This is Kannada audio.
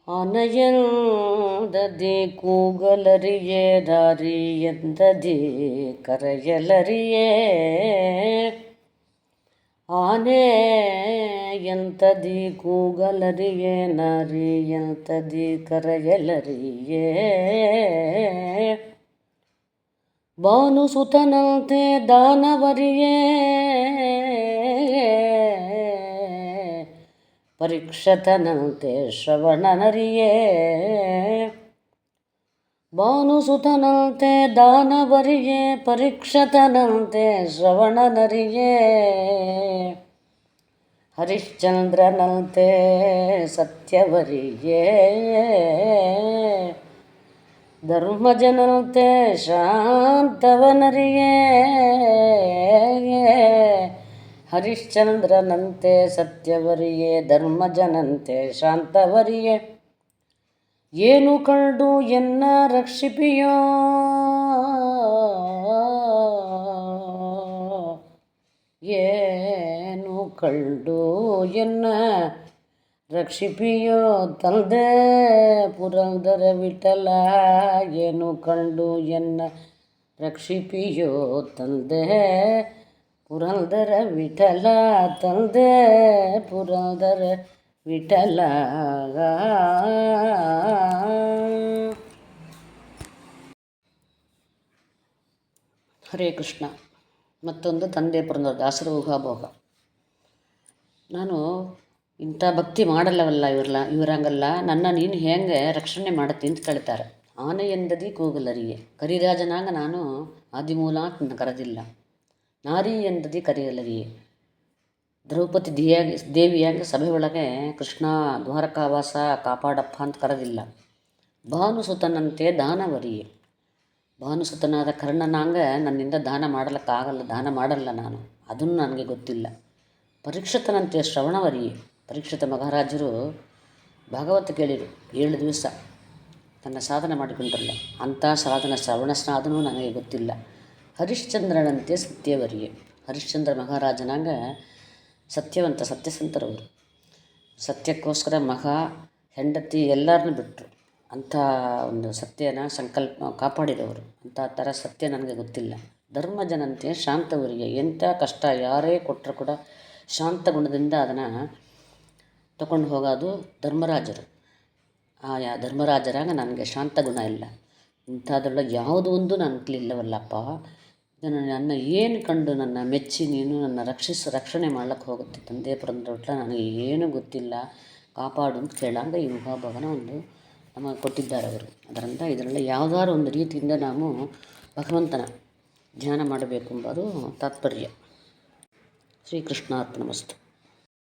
ಆನೆಯಂದದಿ ಕೂಗಲರಿಯೇ ದಾರಿ ಎಂದದಿ ಕರೆಯಲರಿಯೇ ಆನೆ ಎಂತದಿ ಕೂಗಲರಿಯೇ ನಾರಿ ಎಂತದಿ ಕರೆಯಲರಿಯೇ ಭಾನುಸುತನಂತೆ ದಾನವರಿಯೇ ಪರೀಕ್ಷತನಂತೆ ಶ್ರವಣನರಿಯೇ ಭಾನುಸುತನಂತೆ ದಾನವರಿಯೇ ಪರೀಕ್ಷತನಂತೆ ಶ್ರವಣನರಿಯೇ ಹರಿಶ್ಚಂದ್ರನಂತೆ ಸತ್ಯವರಿಯೇ ಧರ್ಮಜನಂತೆ ಶಾಂತವನರಿಯೇ ಹರಿಶ್ಚಂದ್ರನಂತೆ ಸತ್ಯವರಿಯೇ ಧರ್ಮಜನಂತೆ ಶಾಂತವರಿಯೇ ಏನು ಕಂಡು ಎನ್ನ ರಕ್ಷಿಪಿಯೋ ಏನು ಕಂಡು ಎನ್ನ ರಕ್ಷಿಪಿಯೋ ತಂದೆ ಪುರಂದರ ವಿಠಲ ಏನು ಕಂಡು ಎನ್ನ ರಕ್ಷಿಪಿಯೋ ತಂದೆ ಪುರಂದರ ವಿಠಲ ತಂದೆ ಪುರಂದರ ವಿಠಲ. ಹರೇ ಕೃಷ್ಣ. ಮತ್ತೊಂದು ತಂದೆ ಪುರಂದರ ದಾಸರ ಊಹಾಭೋಗ. ನಾನು ಇಂಥ ಭಕ್ತಿ ಮಾಡಲ್ಲವಲ್ಲ ಇವರಂಗಲ್ಲ, ನನ್ನ ನೀನು ಹೇಗೆ ರಕ್ಷಣೆ ಮಾಡುತ್ತಿ ಅಂತ ಕೇಳ್ತಾರೆ. ಆನೆ ಎಂದದಿ ಕೂಗಲರಿಯೇ, ಕರಿರಾಜನಾಗ ನಾನು ಆದಿಮೂಲ ಅಂತ ಕರೆದಿಲ್ಲ. ನಾರಿ ಎಂದದಿ ಕರೆಯಲರಿಯೇ, ದ್ರೌಪದಿ ದೇವಿಯಾಗಿ ಸಭೆ ಒಳಗೆ ಕೃಷ್ಣ ದ್ವಾರಕಾವಾಸ ಕಾಪಾಡಪ್ಪ ಅಂತ ಕರೆದಿಲ್ಲ. ಭಾನುಸುತನಂತೆ ದಾನವರಿಯೇ, ಭಾನುಸುತನಾದ ಕರ್ಣನಾಂಗ ನನ್ನಿಂದ ದಾನ ಮಾಡಲ್ಲ ನಾನು, ಅದನ್ನು ನನಗೆ ಗೊತ್ತಿಲ್ಲ. ಪರೀಕ್ಷಿತನಂತೆ ಶ್ರವಣವರಿಯೇ, ಪರೀಕ್ಷಿತ ಮಹಾರಾಜರು ಭಾಗವತ ಕೇಳಿರು 7 ದಿವಸ ತನ್ನ ಸಾಧನೆ ಮಾಡಿಕೊಂಡ್ರಲ್ಲ, ಅಂಥ ಶ್ರವಣ ಸಾಧನವೂ ನನಗೆ ಗೊತ್ತಿಲ್ಲ. ಹರಿಶ್ಚಂದ್ರನಂತೆ ಸತ್ಯವರಿಯೇ, ಹರಿಶ್ಚಂದ್ರ ಮಹಾರಾಜನಾಗ ಸತ್ಯವಂತ ಸತ್ಯಸಂತರವರು, ಸತ್ಯಕ್ಕೋಸ್ಕರ ಹೆಂಡತಿ ಎಲ್ಲರನ್ನೂ ಬಿಟ್ಟರು. ಅಂಥ ಒಂದು ಸತ್ಯನ ಸಂಕಲ್ಪ ಕಾಪಾಡಿದವರು, ಅಂಥ ಥರ ಸತ್ಯ ನನಗೆ ಗೊತ್ತಿಲ್ಲ. ಧರ್ಮಜನಂತೆ ಶಾಂತವರಿಗೆ, ಎಂಥ ಕಷ್ಟ ಯಾರೇ ಕೊಟ್ಟರು ಕೂಡ ಶಾಂತ ಗುಣದಿಂದ ಅದನ್ನು ತಗೊಂಡು ಹೋಗೋದು ಧರ್ಮರಾಜರು. ಧರ್ಮರಾಜರಾಗ ನನಗೆ ಶಾಂತ ಗುಣ ಇಲ್ಲ. ಇಂಥದ್ರೊಳಗೆ ಯಾವುದೋ ಒಂದು ನನಗಿಲ್ಲವಲ್ಲಪ್ಪ. ನನ್ನ ಏನು ಕಂಡು ನನ್ನ ಮೆಚ್ಚಿ ನೀನು ನನ್ನ ರಕ್ಷಣೆ ಮಾಡ್ಲಿಕ್ಕೆ ಹೋಗುತ್ತೆ ತಂದೆ ಪುರಂದರ ನನಗೆ ಏನೂ ಗೊತ್ತಿಲ್ಲ, ಕಾಪಾಡು ಅಂತ ಕೇಳಂಗ ಈ ಊಹಾಭೋಗನ ಒಂದು ನಮಗೆ ಕೊಟ್ಟಿದ್ದಾರೆ ಅವರು. ಅದರಿಂದ ಇದರಲ್ಲಿ ಯಾವುದಾದ್ರು ಒಂದು ರೀತಿಯಿಂದ ನಾವು ಭಗವಂತನ ಧ್ಯಾನ ಮಾಡಬೇಕು ಎಂಬುದು ತಾತ್ಪರ್ಯ. ಶ್ರೀಕೃಷ್ಣಾರ್ಪಣಮಸ್ತು.